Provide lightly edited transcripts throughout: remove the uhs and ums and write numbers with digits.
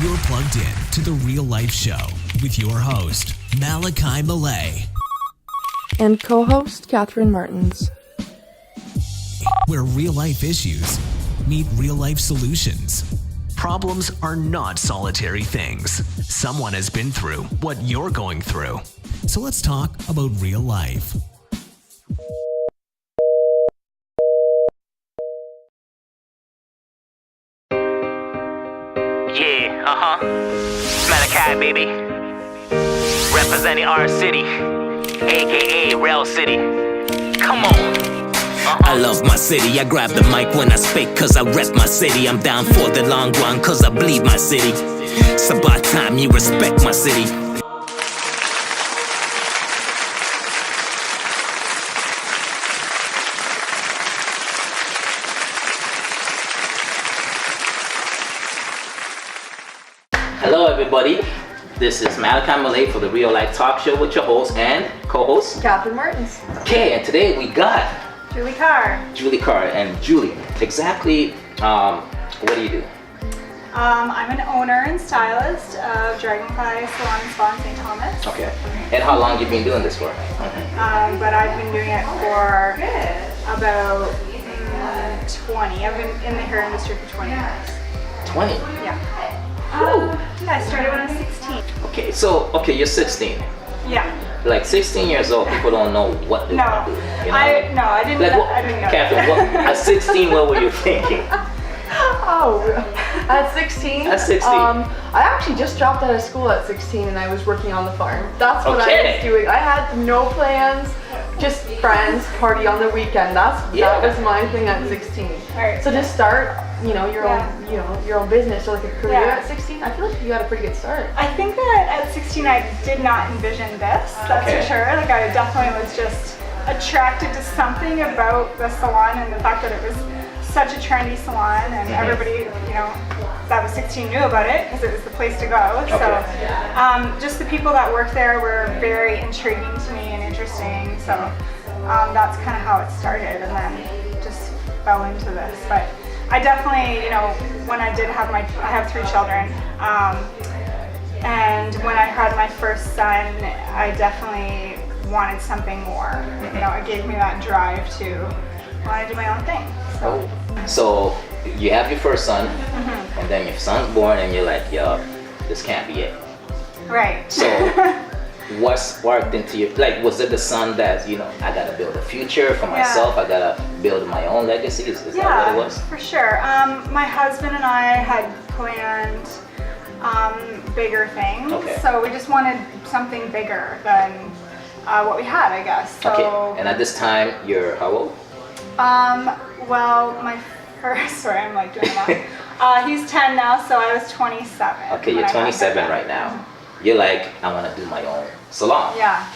You're plugged in to The Real Life Show with your host, Malachi Malay. And co-host, Catherine Martins. Where real life issues meet real life solutions. Problems are not solitary things. Someone has been through what you're going through. So let's talk about real life. Yeah, Malachi, baby. Representing our city, aka Rail City. Come on. I love my city, I grab the mic when I speak cause I rep my city. I'm down for the long run cause I bleed my city. It's about time you respect my city. Hello everybody, this is Malachi Malay for the Real Life Talk Show with your host and co-host Catherine Martins. Okay, and today we got Julie Carr. Julie Carr. And Julie, exactly what do you do? I'm an owner and stylist of Dragonfly Salon and Spa in St. Thomas. Okay. And how long have you been doing this for? But I've been doing it for about 20. I've been in the hair industry for 20 years. 20? Yeah. Ooh. Yeah, I started when I was 16. Okay, so, you're 16. Yeah. Like 16 years old, people don't know what they want to do. You know? I didn't Like, I didn't know. Catherine, at 16, what were you thinking? Oh, at 16? At 16. I actually just dropped out of school at 16 and I was working on the farm. That's what I was doing. I had no plans, just friends, party on the weekend. That was my thing at 16. Right. So just start, your own business or like a career at 16. I feel like you had a pretty good start. I think that at 16 I did not envision this, that's for sure. Like I definitely was just attracted to something about the salon and the fact that it was such a trendy salon and everybody, that was 16 knew about it because it was the place to go. Okay. So just the people that worked there were very intriguing to me and interesting. So that's kind of how it started and then just fell into this. But I definitely, when I did have I have 3 children, and when I had my first son, I definitely wanted something more. It gave me that drive to want to do my own thing. So you have your first son, and then your son's born, and you're like, yo, this can't be it. Right. So what sparked into you? Like, was it the son that, I gotta build a future for myself, I gotta build my own legacy? Is that what it was? For sure. My husband and I had planned bigger things. Okay. So we just wanted something bigger than what we had, I guess. So, okay. And at this time, you're how old? Well, my first, sorry, I'm like doing that. He's 10 now, so I was 27. Okay, you're 27 right now. You're like, I want to do my own salon. Yeah.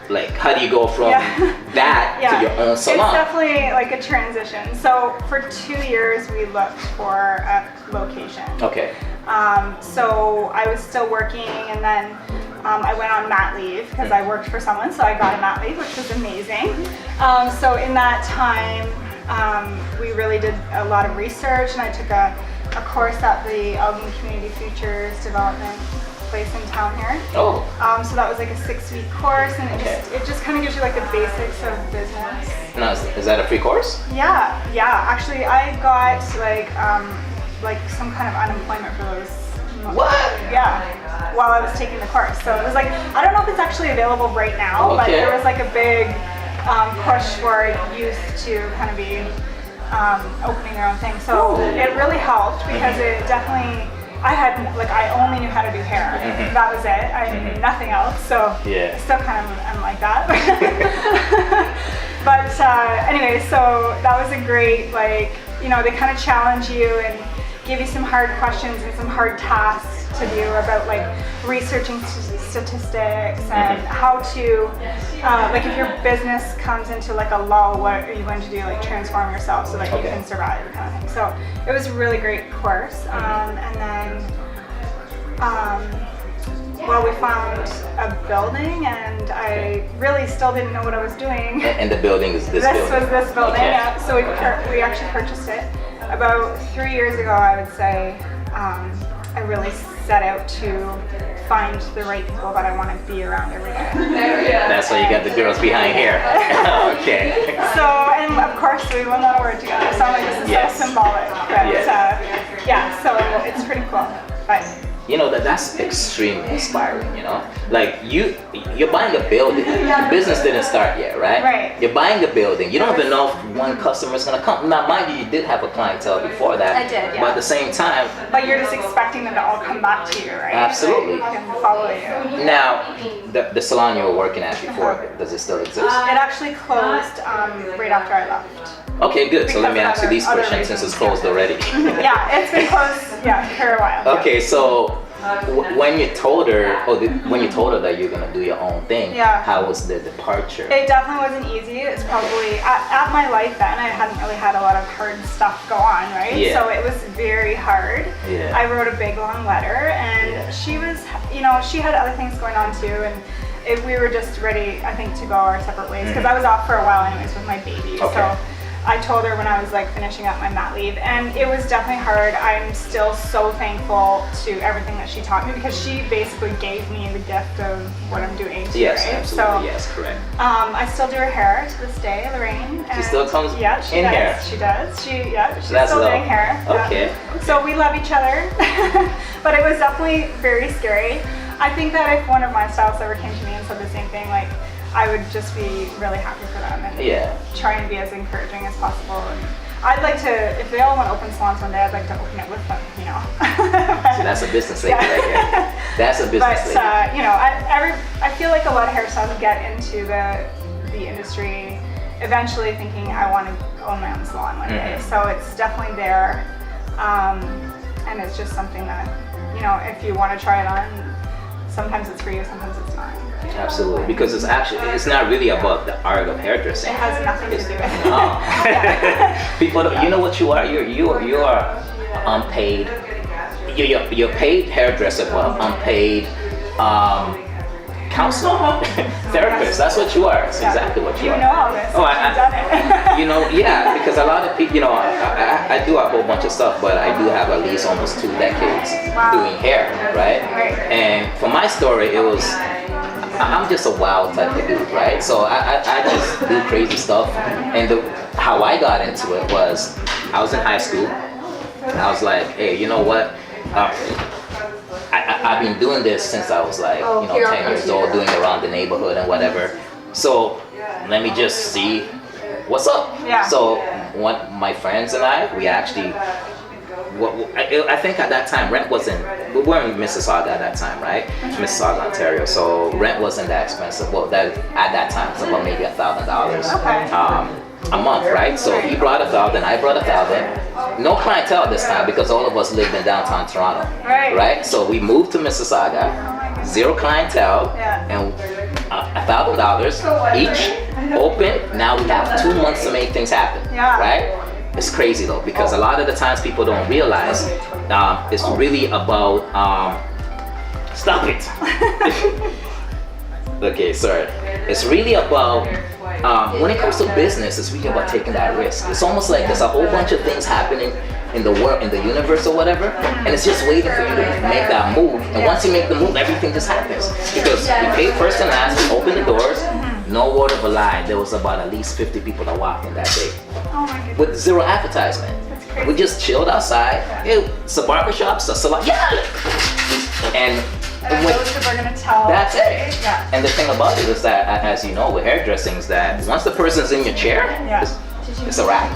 Like, how do you go from that to your own salon? It's definitely like a transition. So for 2 years, we looked for a location. Okay. So I was still working, and then I went on mat leave because I worked for someone, so I got a mat leave, which was amazing. So in that time, we really did a lot of research, and I took a course at the Elgin Community Futures Development place in town here. Oh. So that was like a 6-week course, and it just kind of gives you like the basics of business. Now, is that a free course? Yeah. Actually, I got like some kind of unemployment for those. What? Yeah, while I was taking the course. So it was like, I don't know if it's actually available right now, but there was like a big push for youth to kind of be opening their own thing. So it really helped because it definitely, I only knew how to do hair. That was it. I knew nothing else. So I still kind of am like that. But anyway, so that was a great, they kind of challenge you and give you some hard questions and some hard tasks to do about researching statistics and how to, if your business comes into a lull, what are you going to do, transform yourself so that you can survive, kind of thing. So it was a really great course. And then, we found a building, and I really still didn't know what I was doing. And the building is this building? This was this building, yeah. So we actually purchased it about 3 years ago, I would say. I really set out to find the right people that I want to be around every day. That's why you got the girls behind here. Okay. So, and of course we will not work together, so I'm like, this is Yes. so symbolic. But Yes. yeah, so it's pretty cool. But You know that's extremely inspiring. You know, like you're buying a building. The business didn't start yet, right? Right. You're buying a building. You don't even know if one customer is gonna come. Now, mind you, you did have a clientele before that. I did, yeah. But at the same time, But you're just expecting them to all come back to you, right? Absolutely. And follow you. now the salon you were working at before, does it still exist? It actually closed right after I left. Okay, good. So let me Because ask you these other questions since reasons, it's closed already. Yeah, it's been closed, for a while. Okay, so when you told her, when you told her that you're gonna do your own thing, Yeah. how was the departure? It definitely wasn't easy. It's probably, at my life then, I hadn't really had a lot of hard stuff go on, right? Yeah. So it was very hard. Yeah. I wrote a big long letter, and she was, she had other things going on too, and we were just ready, I think, to go our separate ways, because I was off for a while anyways with my baby. Okay. So I told her when I was like finishing up my mat leave, and it was definitely hard. I'm still so thankful to everything that she taught me, because she basically gave me the gift of what I'm doing today. Yes, absolutely. So, Yes, correct. I still do her hair to this day, Lorraine. She still comes yeah, she in does. hair? She does. She's That's still love. doing hair. Yeah. Okay. So we love each other, but it was definitely very scary. I think that if one of my stylists ever came to me and said the same thing, like, I would just be really happy for them and try and be as encouraging as possible. And I'd like to, if they all want to open salons one day, I'd like to open it with them, So that's a business lady right here. That's a business lady. But I feel like a lot of hairstylists get into the industry eventually thinking I want to own my own salon one day. So it's definitely there, and it's just something that if you want to try it on, sometimes it's for you, sometimes it's not. Absolutely, because it's not really about the art of hairdressing. It has nothing to do with it. No. People, you know what you are? You are unpaid. You're paid hairdresser, but unpaid counselor, therapist. That's what you are. It's exactly what you are. You know all this. Oh, You've done it. Because a lot of people, I do a whole bunch of stuff, but I do have at least almost 2 decades doing hair, right? And for my story, it was, I'm just a wild type of dude, right? So I just do crazy stuff. And how I got into it was, I was in high school, and I was like, hey, you know what? I've been doing this since I was like, 10 years old, doing it around the neighborhood and whatever. So let me just see what's up. Yeah. So my friends and we actually, I think at that time rent wasn't, we were in Mississauga at that time, right? Mississauga, Ontario. So rent wasn't that expensive. Well, at that time, it's about maybe $1,000 a month, right? So he brought 1,000, I brought 1,000. No clientele this time because all of us lived in downtown Toronto, right? So we moved to Mississauga, 0 clientele, and $1,000 each open. Now we have 2 months to make things happen, right? It's crazy though, because a lot of the times people don't realize it's really about stop it. Okay, sorry. It's really about when it comes to business, it's really about taking that risk. It's almost like there's a whole bunch of things happening in the world, in the universe or whatever, and it's just waiting for you to make that move. And once you make the move, everything just happens. Because we paid first and last, we opened the doors, no word of a lie. There was about at least 50 people that walked in that day. Oh my goodness. With 0 advertisement. We just chilled outside. It's a barbershop, it's a salon. And those people are going to tell. That's it. Yeah. And the thing about it is that, as you know, with hairdressing, is that once the person's in your chair, it's a wrap.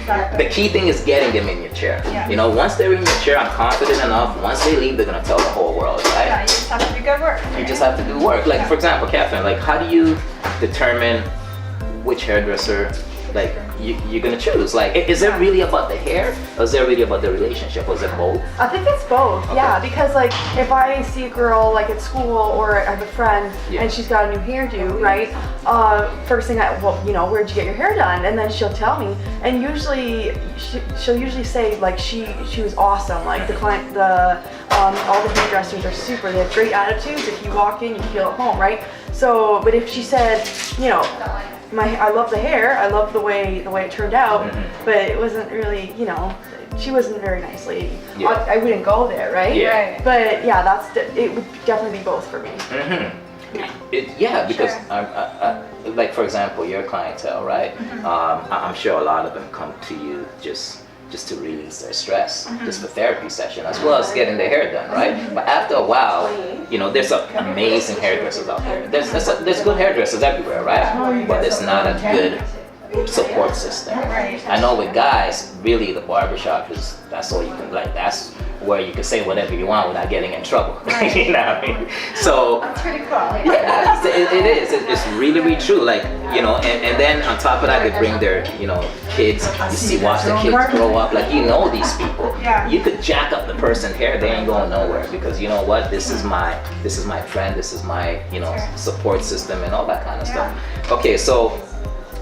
Exactly. The key thing is getting them in your chair. Yeah. Once they're in your chair, I'm confident enough. Once they leave, they're gonna tell the whole world, right? Yeah, you just have to do good work. You just have to do work. Like for example, Catherine, like how do you determine which hairdresser like you're gonna choose? Like, is it really about the hair, or is it really about the relationship, or is it both? I think it's both, yeah, because like if I see a girl like at school or I have a friend and she's got a new hairdo, right? First thing where'd you get your hair done? And then she'll tell me, and usually she'll usually say like she was awesome, like the client, all the hairdressers are super, they have great attitudes. If you walk in, you feel at home, right? So, but if she said, I love the hair, I love the way it turned out, but it wasn't really, she wasn't a very nice lady. Yeah. I wouldn't go there, right? Yeah. Right. But yeah, it would definitely be both for me. Because like for example, your clientele, right? I'm sure a lot of them come to you just to release their stress, just for therapy session, as well as getting their hair done, right? But after a while, there's some amazing hairdressers out there. There's good hairdressers everywhere, right? But there's not a good support system. Right. I know with guys, really the barbershop that's all you can, like, that's where you can say whatever you want without getting in trouble. You know what I mean? So That's pretty cool. yeah, it is. It's really, really true. Like, and then on top of that, they bring their, kids. Watch the kids grow up. Like, these people. Yeah. You could jack up the person's hair, they ain't going nowhere, because you know what? This is my friend. This is my, support system and all that kind of stuff. Okay, so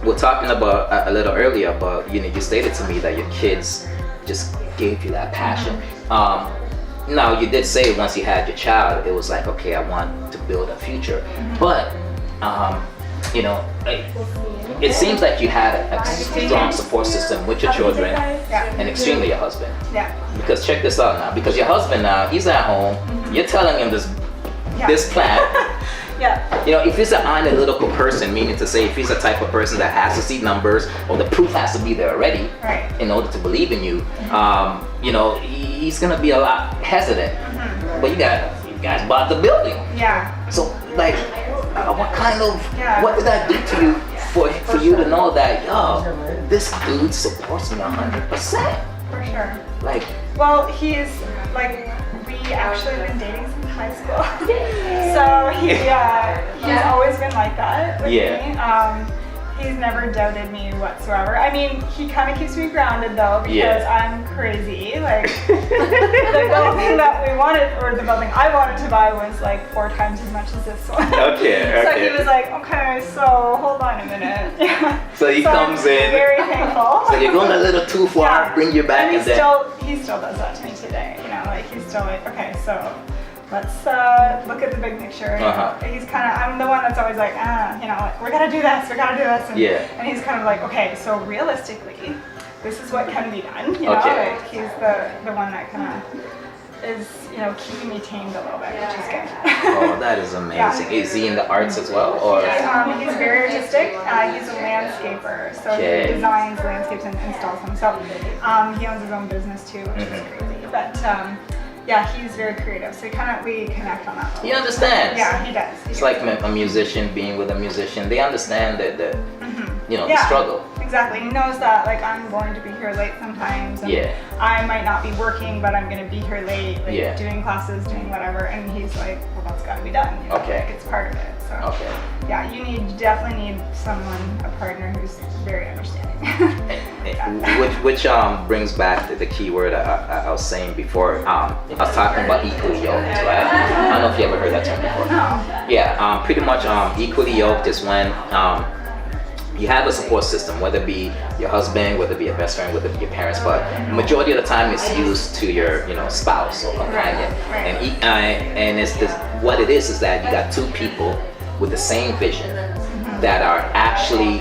we're talking about a little earlier about, you stated to me that your kids just gave you that passion. Now you did say once you had your child, it was like, okay, I want to build a future. But it seems like you had a strong support system with your children and extremely your husband. Yeah. Because check this out now, because your husband now, he's at home, you're telling him this plan. Yeah. If he's an analytical person, meaning to say if he's the type of person that has to see numbers, or the proof has to be there already in order to believe in you, he's gonna be a lot hesitant. But you guys bought the building. Yeah. So like, what did that do to you for you to know that, this dude supports me 100%? For sure. Like, well, he's like, we actually been dating since high school. So he's always been like that with me. He's never doubted me whatsoever. I mean, he kind of keeps me grounded though, because I'm crazy. Like, the building that we wanted, or the building I wanted to buy, was like 4 times as much as this one. Okay. So he was like, okay, so hold on a minute. So he comes in. Very thankful. So you're going a little too far, bring you back, and he still does that to me today. Like, he's still like, okay, so let's look at the big picture. He's kind of, I'm the one that's always like, we gotta do this, and he's kind of like, okay, so realistically, this is what can be done. Like, he's the one that kind of is, keeping me tamed a little bit, which is good. Oh, that is amazing. Is he in the arts as well, or? He's very artistic. He's a landscaper, so he designs landscapes and installs them. So he owns his own business too, which is crazy. But he's very creative, so we connect on that level. He understands. Yeah, he does. It's like a musician being with a musician. They understand that the struggle. Exactly. He knows that, like, I'm going to be here late sometimes. And I might not be working, but I'm going to be here late, like, doing classes, doing whatever. And he's like, well, that's got to be done. Like, it's part of it. So, you definitely need someone, a partner who's very understanding. Which brings back to the key word I was saying before. I was talking about equally yoked, right? I don't know if you ever heard that term before. No. Yeah, pretty much equally yoked is when you have a support system, whether it be your husband, whether it be your best friend, whether it be your parents, but majority of the time it's used to your spouse or companion. And it's this, what it is that you got 2 people with the same vision that are actually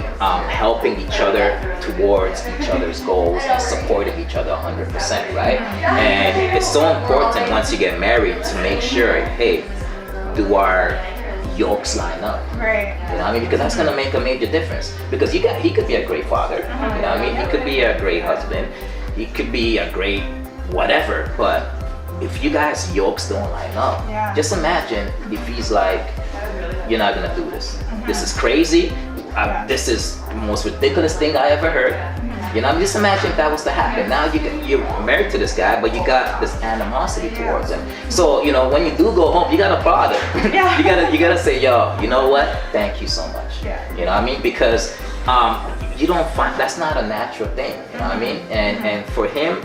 helping each other towards each other's goals and supporting each other 100%, right? And it's so important once you get married to make sure, hey, do our yolks line up? Right. You know what I mean? Because that's gonna make a major difference. Because he could be a great father, you know what I mean? He could be a great husband, he could be a great whatever, but if you guys' yolks don't line up, just imagine if he's like, you're not gonna do this. This is crazy. This is the most ridiculous thing I ever heard. You know, just imagine if that was to happen. Now you're married to this guy, but you got this animosity towards him. So, when you do go home, you gotta bother. you gotta say, yo, you know what? Thank you so much. You know what I mean? Because you don't find, that's not a natural thing. You know what I mean? And for him,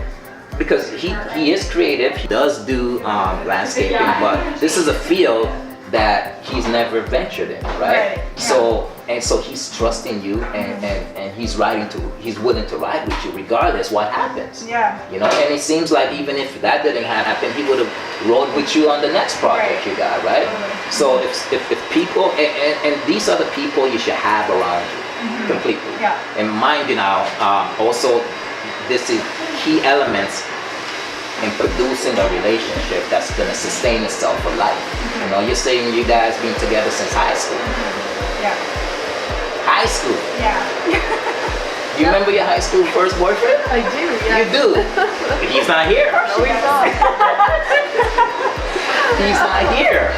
because he is creative, he does do landscaping, but this is a field that he's never ventured in, right? So he's trusting you, and he's willing to ride with you regardless what happens. And it seems like even if that didn't happen, he would have rode with you on the next project you got, right? So if people, and these are the people you should have around you completely. And mind you now, also this is key elements in producing a relationship that's gonna sustain itself for life. You know, you're saying you guys been together since high school. Yeah. High school. Yeah. You remember your high school first boyfriend? I do, yeah. You do. He's not here. No, he's not. He's not here.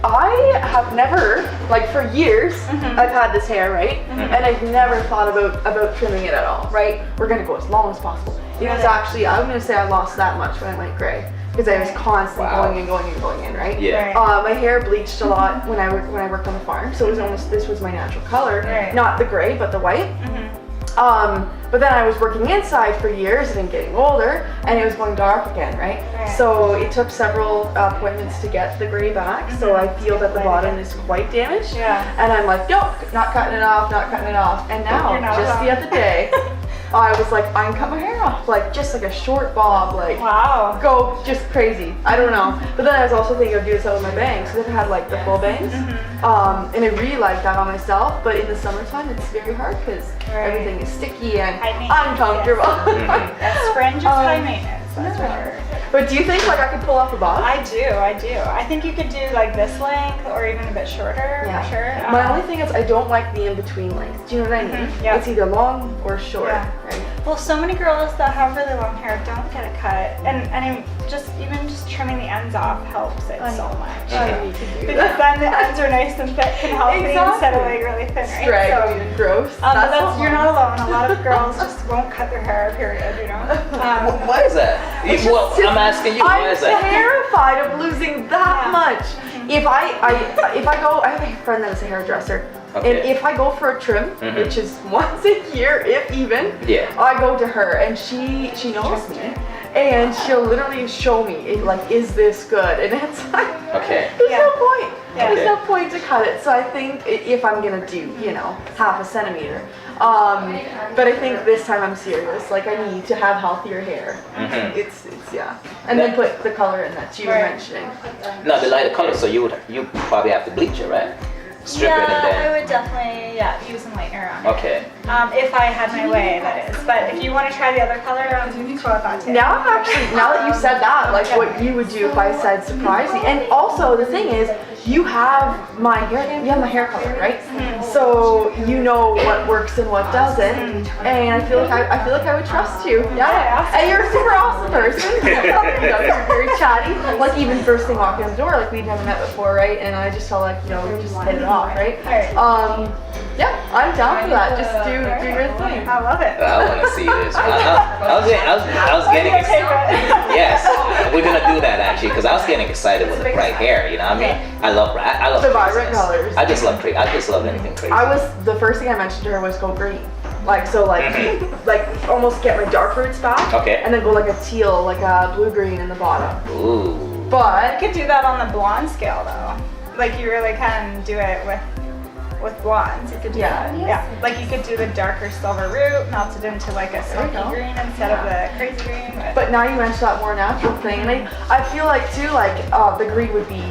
I have never, like for years, I've had this hair, right? And I've never thought about trimming it at all, right? We're gonna go as long as possible. It was actually, I'm gonna say I lost that much when I went gray. Because I was constantly going and going and going in, right? Yeah. My hair bleached a lot when I worked on the farm, so it was almost, this was my natural color. Right. Not the gray, but the white. But then I was working inside for years and then getting older, and it was going dark again, right? So it took several appointments to get the gray back. So I feel that the bottom is quite damaged. Yeah. And I'm like, nope, not cutting it off, not cutting it off. And now, just the other day, I was like, I can cut my hair off, like just like a short bob, like Wow. go just crazy. I don't know. But then I was also thinking of doing so with my bangs, because I had like the full bangs. And I really like that on myself, but in the summertime it's very hard because everything is sticky and uncomfortable. That fringe is high maintenance, that's for sure. But do you think like I could pull off a bob? I do. I think you could do like this length or even a bit shorter, for sure. My only thing is I don't like the in-between length. Do you know what I mean? Yeah. It's either long or short, right? Well, so many girls that have really long hair don't get it cut, and I mean, just trimming the ends off helps it so much. I need to do Because that. then the ends are nice and thick and healthy instead of like really thin, right? Straggly and gross. But you're not alone. A lot of girls just won't cut their hair, period, you know? Why is that? Well, I'm asking you, why is that? I'm terrified of losing that much. If I go, I have a friend that is a hairdresser. Okay. And if I go for a trim, which is once a year, if even, I go to her and she knows me. And she'll literally show me, like, is this good? And it's like, there's no point. There's no point to cut it. So I think if I'm gonna do, half a centimeter. But I think this time I'm serious. Like, I need to have healthier hair. It's and then put the color in that you were mentioning. No, the lighter color. So you probably have to bleach it, right? Strip it and then. I would definitely use some lightener on it. Okay. If I had my way, that is. But if you want to try the other color, go with that too. Now that you said that, like what you would do if I said surprise me. And also the thing is, you have my hair color, right? So you know what works and what doesn't. And I feel like I would trust you. Yeah. And you're a super awesome person. You're very chatty. Like even first thing walking in the door, like we'd never met before, right? And I just felt like, we just hit it off, right? Yeah, I'm down for that. Just do your thing. I love it. I want to see this. I was getting excited. Yes, we're gonna do that actually because I was getting excited with the bright hair. You know what I mean? I love the vibrant colors. I just love anything crazy. The first thing I mentioned to her was go green. Like almost get my dark roots back. Okay. And then go like a teal, like a blue-green in the bottom. Ooh. But you could do that on the blonde scale though. Like you really can do it with blondes. You could do that. Yeah. Like you could do the darker silver root, melted into like a smoky green instead of the crazy green. But now you mentioned that more natural thing, and I feel like too, the green would be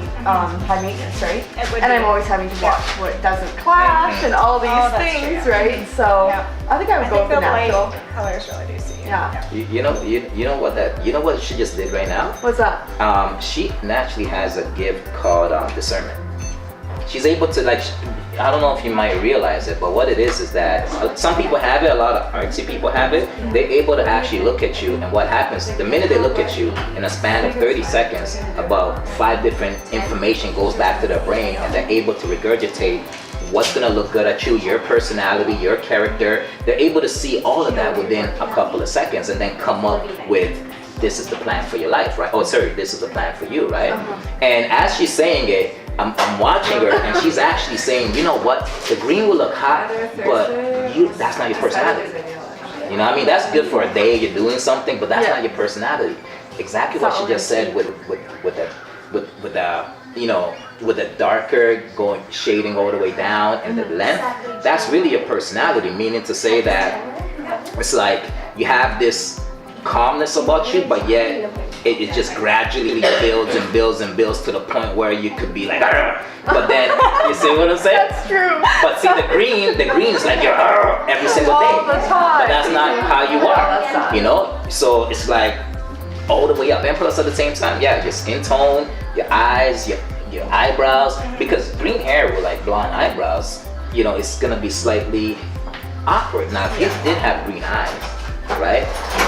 high maintenance, right? It would and be. I'm always having to watch what doesn't clash and all these things, true. right? So I think I would go with the natural. Light colors really do see. Yeah. You know what she just did right now? What's that? She naturally has a gift called discernment. She's able to I don't know if you might realize it, but what it is that some people have it, a lot of artsy people have it. They're able to actually look at you, and what happens, the minute they look at you, in a span of 30 seconds, about 5 different information goes back to their brain, and they're able to regurgitate what's gonna look good at you, your personality, your character. They're able to see all of that within a couple of seconds and then come up with, this is the plan for your life, right? Oh, sorry, this is the plan for you, right? And as she's saying it, I'm watching her and she's actually saying, you know what, the green will look hot, but that's not your personality. You know what I mean? That's good for a day, you're doing something, but that's not your personality. Exactly what she just said with the darker shading all the way down and the length, that's really your personality, meaning to say that it's like you have this calmness about you, but yet it just gradually builds and builds and builds to the point where you could be like, "Arr!" But then you see what I'm saying? That's true. But see, the green is like you're "Arr!" every single day. All the time. But that's not how you that's are, not. you know. So it's like all the way up, and plus at the same time, yeah, your skin tone, your eyes, your eyebrows. Because green hair with like blonde eyebrows, you know, it's gonna be slightly awkward. Now, if you did have green eyes, right,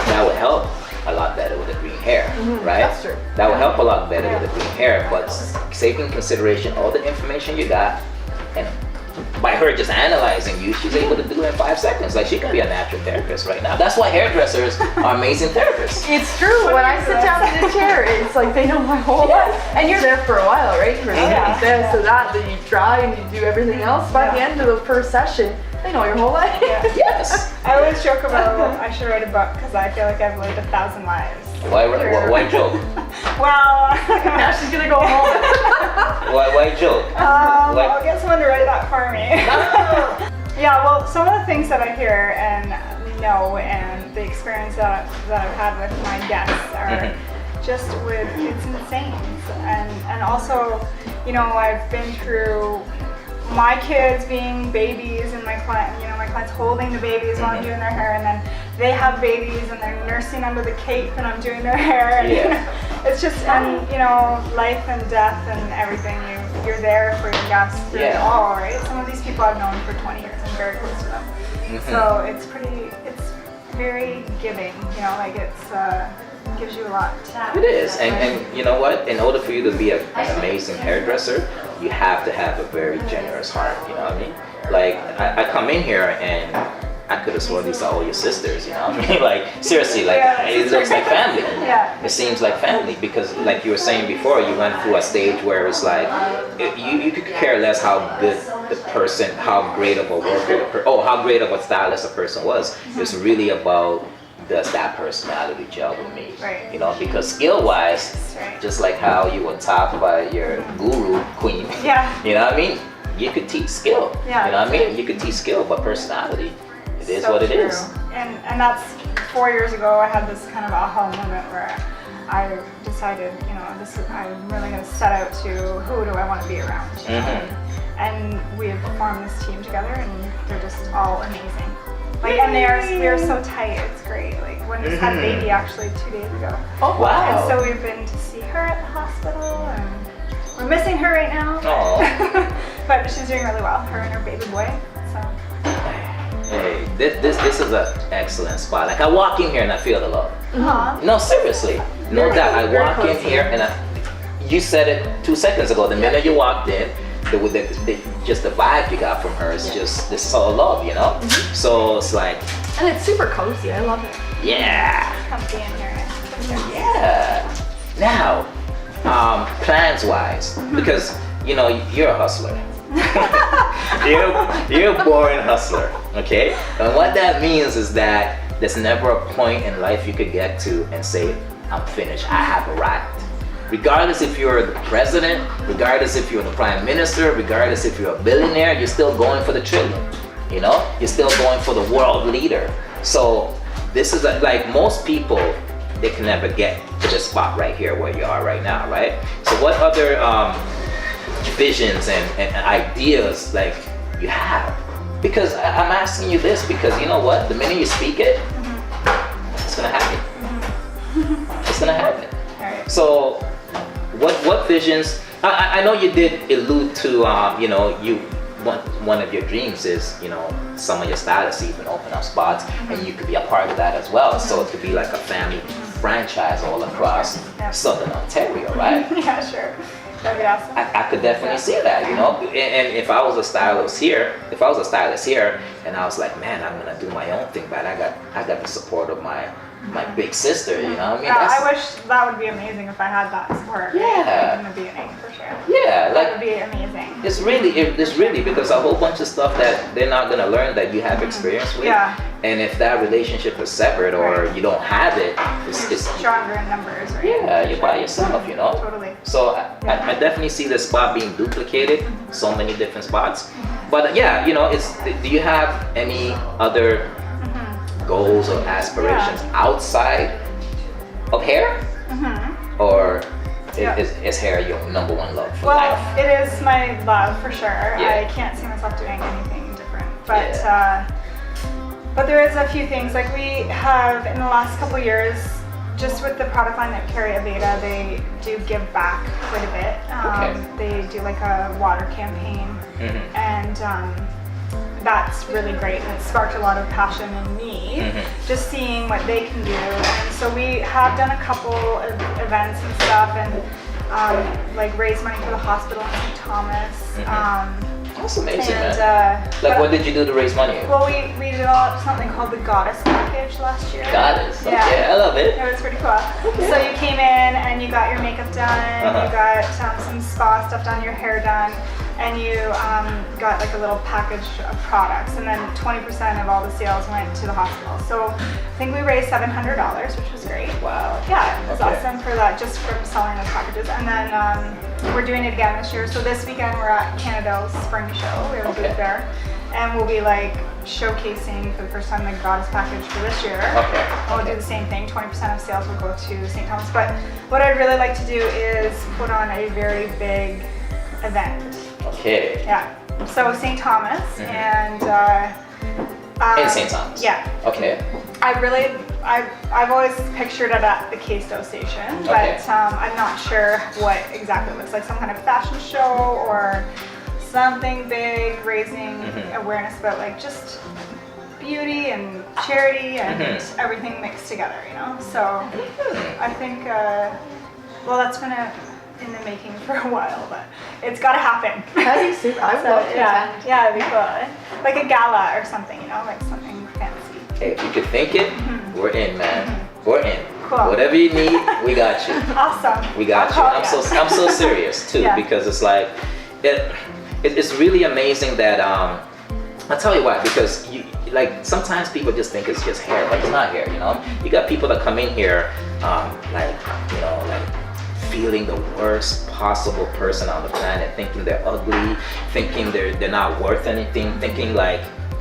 that would help a lot better with the green hair, right? That's true. That would help a lot better with the green hair. But taking in consideration all the information you got, and by her just analyzing you, she's able to do it in 5 seconds. Like, she could be a natural therapist right now. That's why hairdressers are amazing therapists. It's true. When I sit down in the chair, it's like they know my whole life. And you're there for a while, right? For this or that, then you try and you do everything else. By the end of the first session, they know your whole life. Yes. I always joke about I should write a book because I feel like I've lived 1,000 lives. Why joke? Well, Now she's gonna go home. Why joke? I'll get someone to write that for me. Yeah, well, some of the things that I hear and know and the experience that I've had with my guests are just it's insane. And also, you know, I've been through my kids being babies and my clients holding the babies while I'm doing their hair, and then they have babies and they're nursing under the cape and I'm doing their hair, and you know, it's just, and you know, life and death and everything, you're there for your guests through it all, right? Some of these people I've known for 20 years, I'm very close to them. So it's very giving, you know, like it gives you a lot. It is, and you know what? In order for you to be an amazing hairdresser, you have to have a very generous heart. You know what I mean? Like I come in here and I could have sworn these are all your sisters. You know what I mean? Like seriously, like it looks like family. Yeah. It seems like family because, like you were saying before, you went through a stage where it's like you could care less how good the person, how great of a worker, how great of a stylist a person was. It's really about, does that personality gel with me? Right. You know, because skill-wise, just like how you were taught by your guru queen. Yeah. You know what I mean? You could teach skill. Yeah. You know what I mean? You could teach skill, but personality, it is what it true. is. And that's 4 years ago. I had this kind of aha moment where I decided, you know, I'm really going to set out to who do I want to be around. And we've formed this team together, and they're just all amazing. Like, and they are so tight. It's great. Like, when we had a baby actually 2 days ago. Oh wow! And so we've been to see her at the hospital, and we're missing her right now. But she's doing really well. Her and her baby boy. So. Hey, this is an excellent spot. Like I walk in here and I feel the love. No, seriously, no doubt. I walk in here and you said it 2 seconds ago. The minute you walked in, just the vibe you got from her is just this all love, you know. So it's like, And it's super cozy. I love it. yeah, Comfy in here. yeah. Now, plans wise, because you know you're a hustler. you're a born hustler, okay? And what that means is that there's never a point in life you could get to and say, I'm finished, I have arrived. Regardless if you're the president, regardless if you're the prime minister, regardless if you're a billionaire, you're still going for the trillion, you know? You're still going for the world leader. So this is like most people, they can never get to this spot right here where you are right now, right? So what other visions and ideas like you have? Because I'm asking you this because you know what? The minute you speak it, it's gonna happen. It's gonna happen. Right. So what visions? I know you did allude to you know, one of your dreams is, you know, some of your stylists even open up spots and you could be a part of that as well. So it could be like a family franchise all across Southern Ontario, right? Yeah, sure. That'd be awesome. I could definitely see that, you know. And if I was a stylist here, and I was like, man, I'm gonna do my own thing, but I got the support of my big sister, you know what I mean? Yeah, I wish that would be amazing if I had that support. Yeah. In the beginning, for sure. Yeah, That like would be amazing. it's really because a whole bunch of stuff that they're not gonna learn that you have experience with. Yeah. And if that relationship is severed or you don't have it, it's Stronger in numbers, right? yeah, you're by yourself, you know. Totally. So I definitely see the spot being duplicated, so many different spots. But yeah, you know, do you have any other goals or aspirations outside of hair? or Yeah. is hair your number one love for Well, life? it is my love for sure. Yeah. I can't see myself doing anything different. But there is a few things, like we have in the last couple years, just with the product line that carry Aveda, they do give back quite a bit. They do like a water campaign, and that's really great. And it sparked a lot of passion in me, just seeing what they can do. And so we have done a couple of events and stuff, and like raise money for the hospital in St. Thomas. That's amazing, And, man. but- What did you do to raise money? Well, we developed something called the Goddess Package last year. Goddess. Yeah. Okay, I love it. It was pretty cool. So you came in and you got your makeup done, you got some spa stuff done, your hair done, and you got like a little package of products. And then 20% of all the sales went to the hospital. So I think we raised $700, which was great. Wow. Yeah, it was Okay. awesome for that, just from selling those packages. And then we're doing it again this year. So this weekend we're at Canada's Spring Show. We have a booth there. And we'll be like showcasing for the first time the Goddess Package for this year. Okay. And we'll do the same thing. 20% of sales will go to St. Thomas. But what I'd really like to do is put on a very big event. Okay. Yeah. So St. Thomas and In St. Thomas. Yeah. Okay. I've always pictured it at the Questo station, but Okay. I'm not sure what exactly it looks like. Some kind of fashion show or something big, raising awareness about like just beauty and charity and everything mixed together, you know? So I think, well, that's been in the making for a while, but it's got to happen. That'd be super. I would love to attend. Yeah, it'd be cool. Like a gala or something, you know, like something fancy. Hey, if you could think it, we're in, man. We're in. Cool. Whatever you need, we got you. Awesome. We got you. I'll I'm call so serious too, Yeah. because it's like it's really amazing that I'll tell you why, because you like sometimes people just think it's just hair, but it's not hair, you know. You got people that come in here like, you know, like feeling the worst possible person on the planet, thinking they're ugly, thinking they're not worth anything, thinking like,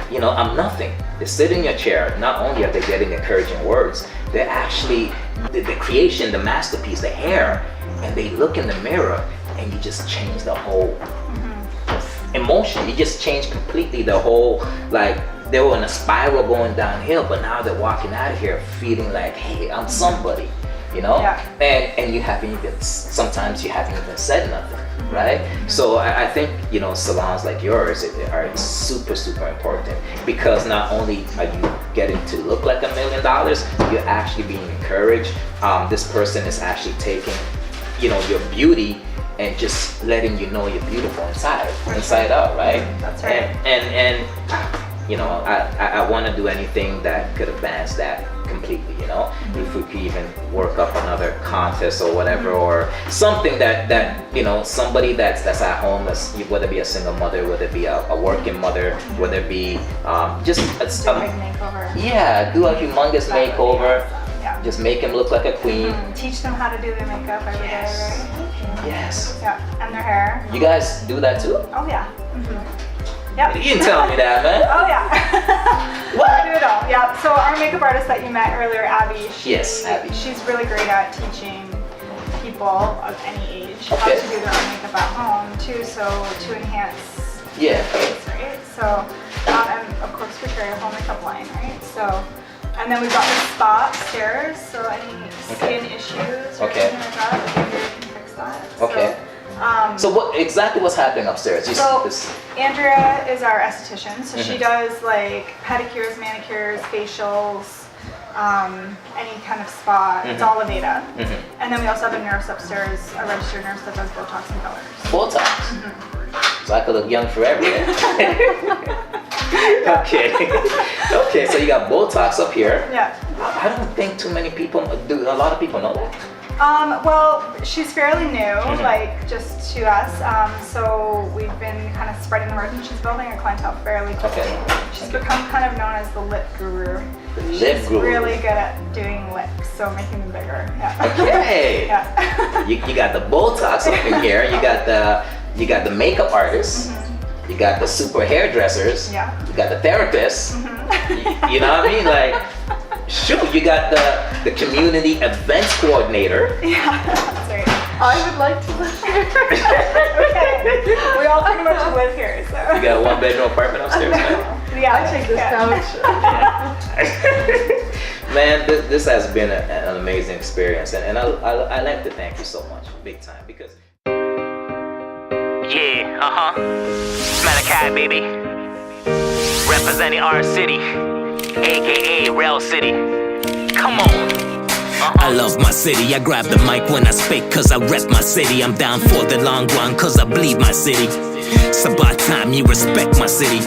you know, I'm nothing. They sit in your chair. Not only are they getting encouraging words, they're actually the creation, the masterpiece, the hair, and they look in the mirror and you just change the whole emotion. You just change completely the whole, like they were in a spiral going downhill, but now they're walking out of here feeling like, hey, I'm somebody, you know? Yeah. And you haven't even, sometimes you haven't even said nothing. Right? So I think, you know, salons like yours are super, super important, because not only are you getting to look like $1 million, you're actually being encouraged. This person is actually taking, you know, your beauty and just letting you know you're beautiful inside out, right? That's right. And you know, I want to do anything that could advance that completely, you know. If we could even work up another contest or whatever, or something that you know, somebody that's at home, that's, whether it be a single mother, whether it be a working mother, whether it be just Do a big makeover. yeah, do a humongous That would be makeover, awesome. Yeah. just make him look like a queen. Teach them how to do their makeup every day, right? Yes. Yeah, and their hair. You guys do that too? Oh yeah. Yep. You didn't tell me that, man. Oh yeah. What? We do it all. Yeah. So our makeup artist that you met earlier, Abby. Yes, Abby. She's really great at teaching people of any age how Okay. to do their own makeup at home too. So to enhance Yeah. face, right? So and of course we carry a whole makeup line, right? So. And then we've got the spa upstairs, so any skin issues or Okay. anything like that, the baby can fix that. Okay. So what's happening upstairs? So This- Andrea is our esthetician, so she does like pedicures, manicures, facials, any kind of spa. It's all Aveda. And then we also have a nurse upstairs, a registered nurse that does Botox and fillers. Botox. So I could look young forever. Okay. Okay. So you got Botox up here. Yeah. I don't think too many people do. A lot of people know that. Well, she's fairly new, like just to us. So we've been kind of spreading the word, and she's building a clientele fairly quickly. Okay. She's become kind of known as the lip guru. Lip She's guru. really good at doing lips, so making them bigger. Yeah. Okay. Yeah. You got the Botox up in here. You got the makeup artists. You got the super hairdressers. Yeah. You got the therapists. You know what I mean? Like, shoot, you got the the community events coordinator. Yeah, that's right. I would like to live here. Okay. We all pretty much live here, so. You got a 1-bedroom apartment upstairs, man? Yeah, I take this couch. Man, this has been an amazing experience, and I like to thank you so much, big time, because. Yeah, Malachi, baby. Representing our city, aka Rail City. Come on. I love my city, I grab the mic when I speak, cause I rep my city. I'm down for the long run, cause I bleed my city. It's about time you respect my city.